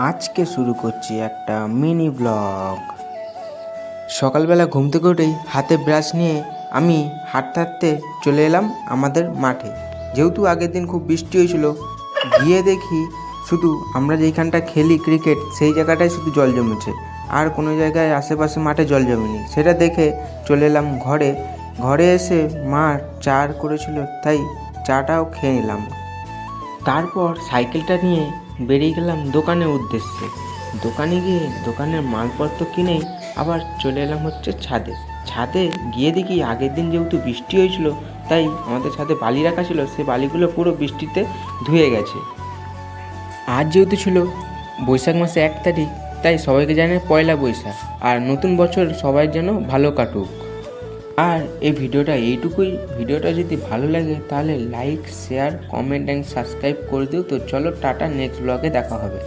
আজকে শুরু করছি একটা মিনি ব্লগ। সকালবেলা ঘুম থেকে উঠেই হাতে ব্রাশ নিয়ে আমি হাঁটতে হাঁটতে চলে এলাম আমাদের মাঠে। যেহেতু আগের দিন খুব বৃষ্টি হয়েছিল, গিয়ে দেখি শুধু আমরা যেইখানটা খেলি ক্রিকেট সেই জায়গাটায় শুধু জল জমেছে, আর কোনো জায়গায় আশেপাশে মাঠে জল জমেনি। সেটা দেখে চলে এলাম ঘরে। ঘরে এসে মা চা করেছিল, তাই চাটাও খেয়ে নিলাম। তারপর সাইকেলটা নিয়ে বেরিয়ে গেলাম দোকানের উদ্দেশ্যে। দোকানে গিয়ে দোকানের মালপত্র কিনেই আবার চলে এলাম ছাদে। ছাদে গিয়ে দেখি আগের দিন যেহেতু বৃষ্টি হয়েছিল, তাই আমাদের ছাদে বালি রাখা ছিল, সেই বালিগুলো পুরো বৃষ্টিতে ধুয়ে গেছে। আজ যেহেতু ছিল বৈশাখ মাসে 1 তারিখ, তাই সবাইকে জানাই পয়লা বৈশাখ, আর নতুন বছর সবাই যেন ভালো কাটুক। আর এই ভিডিওটা এইটুকুই। ভিডিওটা যদি ভালো লাগে তাহলে like, share, comment and subscribe করে দিও। তো চলো টাটা, নেক্সট ব্লগে দেখা হবে।